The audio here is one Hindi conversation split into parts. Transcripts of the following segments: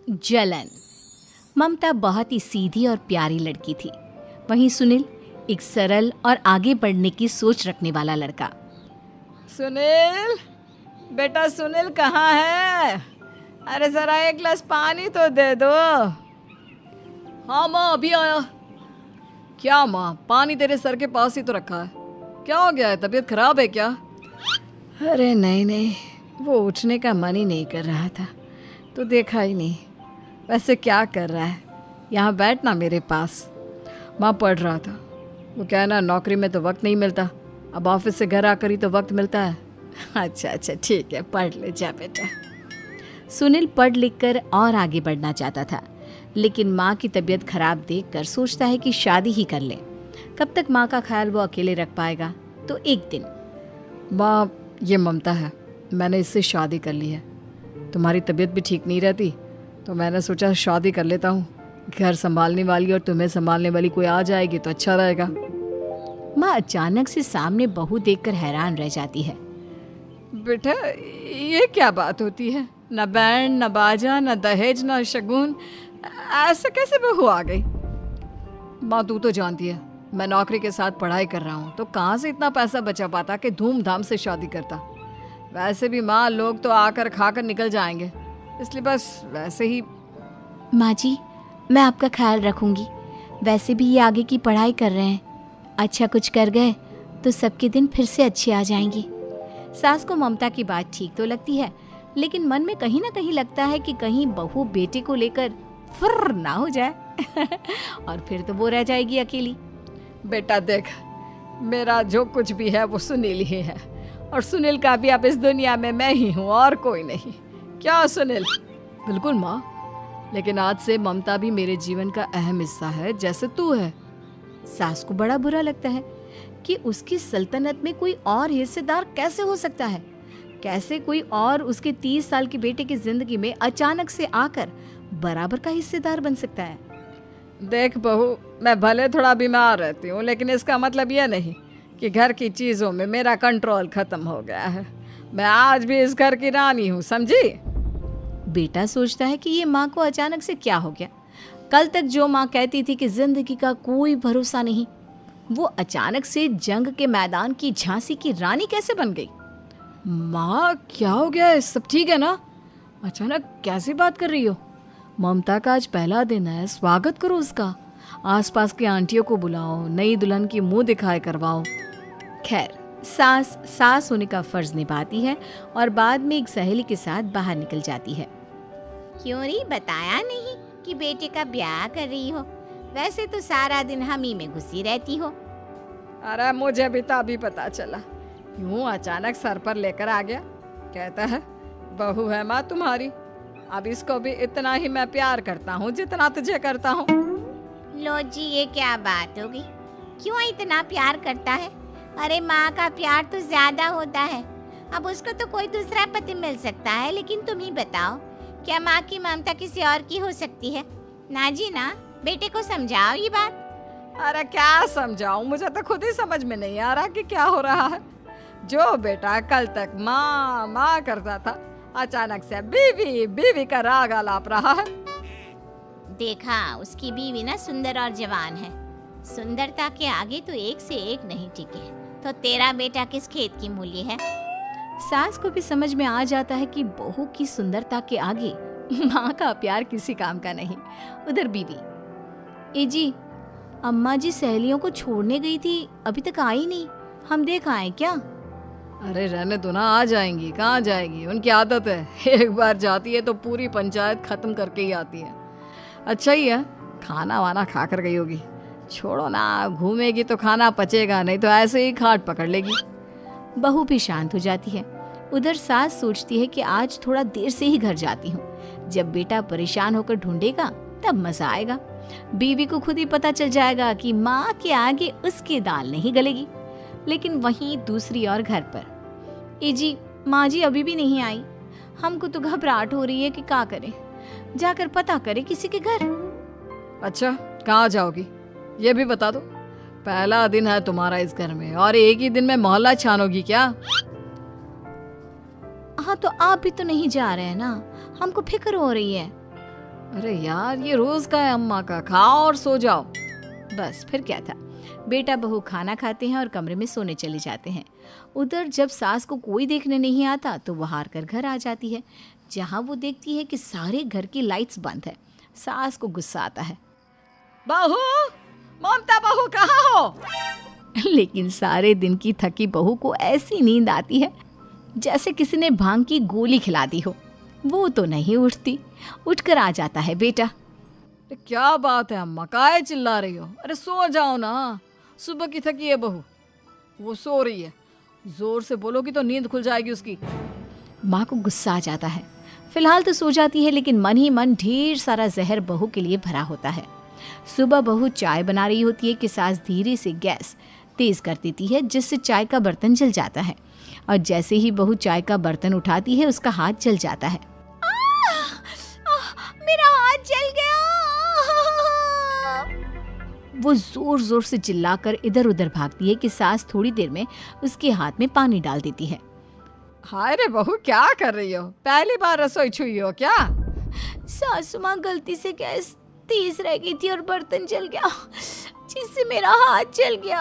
जलन। ममता बहुत ही सीधी और प्यारी लड़की थी। वहीं सुनील एक सरल और आगे बढ़ने की सोच रखने वाला लड़का। सुनील, बेटा सुनील कहाँ है? अरे जरा एक गिलास पानी तो दे दो। हाँ माँ, अभी आया। क्या माँ, पानी तेरे सर के पास ही तो रखा है। क्या हो गया है, तबीयत खराब है क्या? अरे नहीं नहीं, वो उठने का मन ही नहीं कर रहा था, तो देखा ही नहीं। वैसे क्या कर रहा है? यहाँ बैठ ना मेरे पास। माँ पढ़ रहा था। वो क्या है ना, नौकरी में तो वक्त नहीं मिलता, अब ऑफिस से घर आकर ही तो वक्त मिलता है। अच्छा अच्छा ठीक है, पढ़ ले जा बेटा। सुनील पढ़ लिख कर और आगे बढ़ना चाहता था, लेकिन माँ की तबीयत खराब देखकर सोचता है कि शादी ही कर ले। कब तक माँ का ख्याल वो अकेले रख पाएगा? तो एक दिन, माँ ये ममता है, मैंने इससे शादी कर ली है। तुम्हारी तबीयत भी ठीक नहीं रहती, तो मैंने सोचा शादी कर लेता हूँ। घर संभालने वाली और तुम्हें संभालने वाली कोई आ जाएगी तो अच्छा रहेगा। माँ अचानक से सामने बहू देखकर हैरान रह जाती है। बेटा ये क्या बात होती है? न बैंड, न बाजा, न दहेज, न शगुन, ऐसा कैसे बहू आ गई? माँ तू तो जानती है, मैं नौकरी के साथ पढ़ाई कर रहा हूँ, तो कहाँ से इतना पैसा बचा पाता कि धूमधाम से शादी करता। वैसे भी माँ, लोग तो आकर खाकर निकल जाएंगे, इसलिए बस वैसे ही। माँ जी, मैं आपका ख्याल रखूंगी। वैसे भी ये आगे की पढ़ाई कर रहे हैं, अच्छा कुछ कर गए तो सबके दिन फिर से अच्छे आ जाएंगे। सास को ममता की बात ठीक तो लगती है, लेकिन मन में कहीं ना कहीं लगता है कि कहीं बहू बेटे को लेकर फुर्र ना हो जाए और फिर तो वो रह जाएगी अकेली। बेटा देख, मेरा जो कुछ भी है वो सुनील ही है, और सुनील का भी अब इस दुनिया में मैं ही हूँ और कोई नहीं। क्या सुनील? बिल्कुल माँ, लेकिन आज से ममता भी मेरे जीवन का अहम हिस्सा है, जैसे तू है। सास को बड़ा बुरा लगता है कि उसकी सल्तनत में कोई और हिस्सेदार कैसे हो सकता है। कैसे कोई और उसके 30 साल के बेटे की जिंदगी में अचानक से आकर बराबर का हिस्सेदार बन सकता है। देख बहू, मैं भले थोड़ा बीमार रहती हूँ, लेकिन इसका मतलब यह नहीं कि घर की चीज़ों में मेरा कंट्रोल खत्म हो गया है। मैं आज भी इस घर की रानी हूँ, समझी? बेटा सोचता है कि ये माँ को अचानक से क्या हो गया। कल तक जो माँ कहती थी कि जिंदगी का कोई भरोसा नहीं, वो अचानक से जंग के मैदान की झांसी की रानी कैसे बन गई? माँ क्या हो गया है? सब ठीक है ना? अचानक कैसी बात कर रही हो? ममता का आज पहला दिन है, स्वागत करो उसका। आसपास की आंटियों को बुलाओ, नई दुल्हन की मुंह दिखाए करवाओ। खैर, सास होने का फर्ज निभाती है और बाद में एक सहेली के साथ बाहर निकल जाती है। क्यों री बताया नहीं कि बेटे का ब्याह कर रही हो? वैसे तो सारा दिन हम ही में घुसी रहती हो। अरे मुझे भी तभी पता चला, यूं अचानक सर पर लेकर आ गया। कहता है बहू है माँ तुम्हारी, अब इसको भी इतना ही मैं प्यार करता हूँ जितना तुझे करता हूँ। लो जी, ये क्या बात होगी? क्यों इतना प्यार करता है? अरे माँ का प्यार तो ज्यादा होता है। अब उसको तो कोई दूसरा पति मिल सकता है, लेकिन तुम ही बताओ, क्या माँ की ममता किसी और की हो सकती है? ना जी ना, बेटे को समझाओ ये बात। अरे क्या समझाऊं, मुझे तो खुद ही समझ में नहीं आ रहा कि क्या हो रहा है। जो बेटा कल तक माँ माँ करता था, अचानक से बीवी बीवी का राग आलाप रहा है। देखा, उसकी बीवी ना सुंदर और जवान है। सुंदरता के आगे तो एक से एक नहीं टिके, तो तेरा बेटा किस खेत की मूली है? सास को भी समझ में आ जाता है कि बहू की सुंदरता के आगे माँ का प्यार किसी काम का नहीं। उधर बीवी, ए जी, अम्मा जी सहेलियों को छोड़ने गई थी, अभी तक आई नहीं, हम देख आए क्या? अरे रहने दो ना, आ जाएंगी। कहाँ जाएगी, उनकी आदत है, एक बार जाती है तो पूरी पंचायत खत्म करके ही आती है। अच्छा ही है, खाना वाना खा कर गई होगी। छोड़ो ना, घूमेगी तो खाना पचेगा, नहीं तो ऐसे ही खाट पकड़ लेगी। बहू भी शांत हो जाती है। उधर सास सोचती है कि आज थोड़ा देर से ही घर जाती हूँ, जब बेटा परेशान होकर ढूंढेगा तब मजा आएगा। बीवी को खुद ही पता चल जाएगा कि माँ के आगे उसकी दाल नहीं गलेगी। लेकिन वहीं दूसरी ओर घर पर, ए जी, माँ जी अभी भी नहीं आई, हमको तो घबराहट हो रही है कि क्या करें, जाकर पता करें किसी के घर। अच्छा, कहाँ जाओगी ये भी बता दो। पहला दिन है तुम्हारा इस घर में और एक ही दिन में मोहल्ला छानोगी क्या? हाँ, तो आप भी तो नहीं जा रहे हैं ना, हमको फिक्र हो रही है। अरे यार, ये रोज का है अम्मा का, खाओ और सो जाओ। बस फिर क्या था। बेटा बहू खाना खाते हैं और कमरे में सोने चले जाते हैं। उधर जब सास को कोई देखने नहीं आता तो वो हार कर घर आ जाती है, जहाँ वो देखती है कि सारे घर की लाइट्स बंद है। सास को गुस्सा आता है, बहू, ममता बहू कहाँ हो? लेकिन सारे दिन की थकी बहू को ऐसी नींद आती है जैसे किसी ने भांग की गोली खिला दी हो। वो तो नहीं उठती। उठकर आ जाता है बेटा। अरे क्या बात है अम्मा, काहे चिल्ला रही हो? अरे सो जाओ ना, सुबह की थकी है बहू, वो सो रही है। जोर से बोलोगी तो नींद खुल जाएगी उसकी। माँ को गुस्सा आ जाता है। फिलहाल तो सो जाती है, लेकिन मन ही मन ढेर सारा जहर बहू के लिए भरा होता है। सुबह बहू चाय बना रही होती है कि सास धीरे से गैस तेज कर देती है, जिससे चाय का बर्तन जल जाता है। और जैसे ही बहू चाय का बर्तन उठाती है, उसका हाथ जल जाता है। मेरा हाथ जल गया। वो जोर जोर से चिल्लाकर इधर उधर भागती है कि सास थोड़ी देर में उसके हाथ में पानी डाल देती है। हाय रे बहू, क्या कर रही हो? पहली बार रसोई छुई हो क्या? सासू माँ गलती से गैस तेज रह गई थी और बर्तन जल गया, जिससे मेरा हाथ जल गया।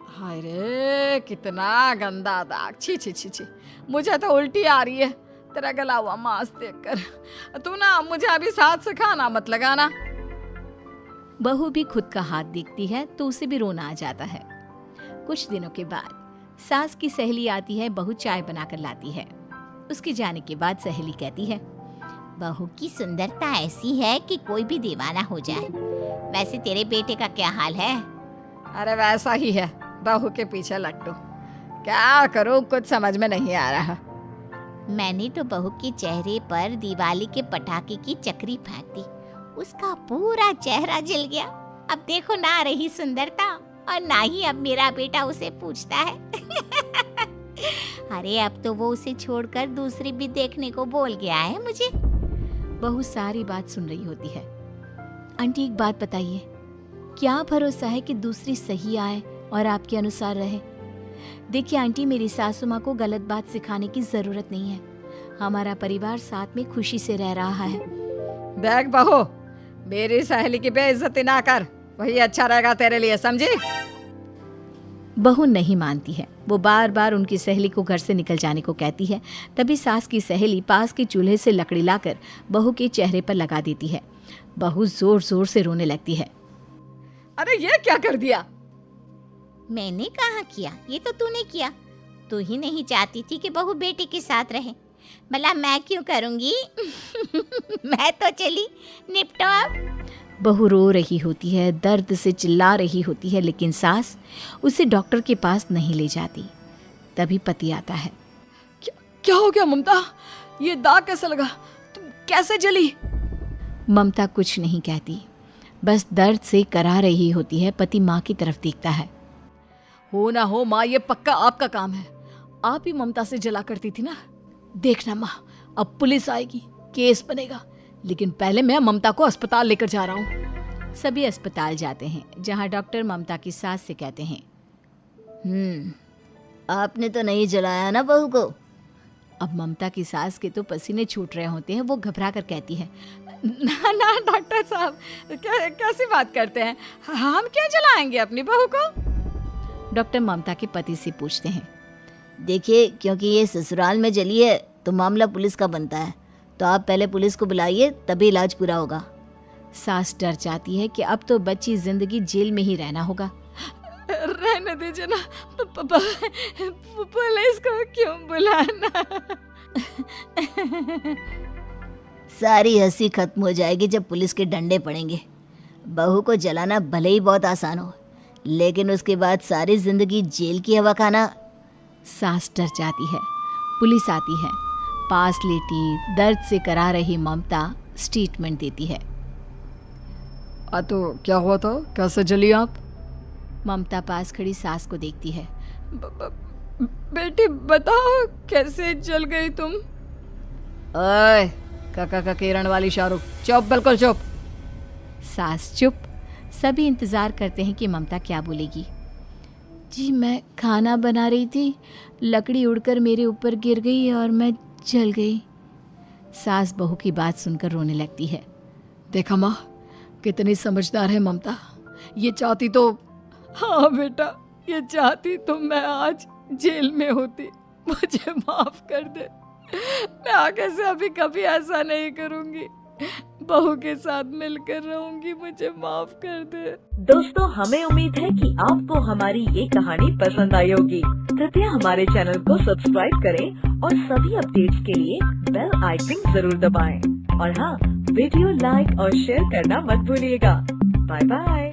हाय रे, कितना गंदा दाग। छी छी छी छी, मुझे तो उल्टी आ रही है तेरा गला हुआ मांस देखकर। तू ना मुझे अभी साथ से खाना मत लगाना। बहू भी खुद का हाथ देखती है तो उसे भी रोना आ जाता है। कुछ दिनों के बाद सास की सहेली आती है। बहू चाय बनाकर लाती है। उसके जाने के बाद सहेली कहती है, बहू की सुंदरता ऐसी है कि कोई भी दीवाना हो जाए। वैसे तेरे बेटे का क्या हाल है? अरे वैसा ही है, बहू के पीछे लट्टू। क्या करूं, कुछ समझ में नहीं आ रहा। मैंने तो बहू के चेहरे पर दिवाली के पटाखे की चक्री फेंक दी, उसका पूरा चेहरा जल गया। अब देखो ना रही सुंदरता, और ना ही अब मेरा बेटा उसे पूछता है। अरे अब तो वो उसे छोड़कर दूसरी भी देखने को बोल गया है मुझे। बहू सारी बात सुन रही होती है। आंटी एक बात बताइए, क्या भरोसा है कि दूसरी सही आए और आपके अनुसार रहे? देखिए आंटी, मेरी सासू माँ को गलत बात सिखाने की जरूरत नहीं है। हमारा परिवार साथ में खुशी से रह रहा है। देख बहू, मेरी सहेली की बेइज्जती ना कर, वही अच्छा रहेगा तेरे लिए, समझी? बहू नहीं मानती है। वो बार बार उनकी सहेली को घर से निकल जाने को कहती है। तभी सास की सहेली पास के चूल्हे से लकड़ी लाकर बहू के चेहरे पर लगा देती है। बहू जोर जोर से रोने लगती है। अरे ये क्या कर दिया? मैंने कहाँ किया, ये तो तूने किया। तू ही नहीं चाहती थी कि बहू बेटे के साथ रहे, भला मैं क्यों करूँगी? मैं तो चली, निपटो अब। बहू रो रही होती है, दर्द से चिल्ला रही होती है, लेकिन सास उसे डॉक्टर के पास नहीं ले जाती। तभी पति आता है। क्या हो गया ममता? ये दाग कैसे लगा? तुम कैसे जली? ममता कुछ नहीं कहती, बस दर्द से करा रही होती है। पति माँ की तरफ देखता है। हो ना हो माँ, ये पक्का आपका काम है। आप ही ममता से जला करती थी ना। देखना माँ, अब पुलिस आएगी, केस बनेगा, लेकिन पहले मैं ममता को अस्पताल लेकर जा रहा हूँ। सभी अस्पताल जाते हैं, जहाँ डॉक्टर ममता की सास से कहते हैं, आपने तो नहीं जलाया ना बहू को? अब ममता की सास के तो पसीने छूट रहे होते हैं। वो घबरा कर कहती है, ना ना डॉक्टर साहब, कैसी बात करते हैं? हम क्यों जलाएंगे अपनी बहू को? डॉक्टर ममता के पति से पूछते हैं। देखिए, क्योंकि ये ससुराल में जली है तो मामला पुलिस का बनता है, तो आप पहले पुलिस को बुलाइए, तभी इलाज पूरा होगा। सास डर जाती है कि अब तो बच्ची जिंदगी जेल में ही रहना होगा। रहने दीजिए ना, पुलिस को क्यों बुलाना? सारी हंसी खत्म हो जाएगी जब पुलिस के डंडे पड़ेंगे। बहू को जलाना भले ही बहुत आसान हो, लेकिन उसके बाद सारी जिंदगी जेल की हवा खाना। सास डर जाती है। पुलिस आती है। पास लेटी दर्द से करा रही ममता स्टेटमेंट देती है। तो क्या हुआ था? कैसे जली आप? ममता पास खड़ी सास को देखती है। बेटी बताओ, कैसे जल गई तुम? ओए, काका का किरण वाली शाहरुख, चुप, बिल्कुल चुप। सास चुप। सभी इंतजार करते हैं कि ममता क्या बोलेगी। जी मैं खाना बना रही थी, लकड़ी उड़कर मेरे ऊपर गिर गई और मैं जल गई। सास बहू की बात सुनकर रोने लगती है। देखा माँ, कितनी समझदार है ममता। ये चाहती तो, हाँ बेटा, ये चाहती तो मैं आज जेल में होती। मुझे माफ कर दे, मैं आगे से अभी कभी ऐसा नहीं करूंगी। बहू के साथ मिलकर रहूंगी, मुझे माफ कर दे। दोस्तों, हमें उम्मीद है कि आपको हमारी ये कहानी पसंद आई होगी। कृपया हमारे चैनल को सब्सक्राइब करें और सभी अपडेट्स के लिए बेल आइकन जरूर दबाएं। और हाँ, वीडियो लाइक और शेयर करना मत भूलिएगा। Bye bye.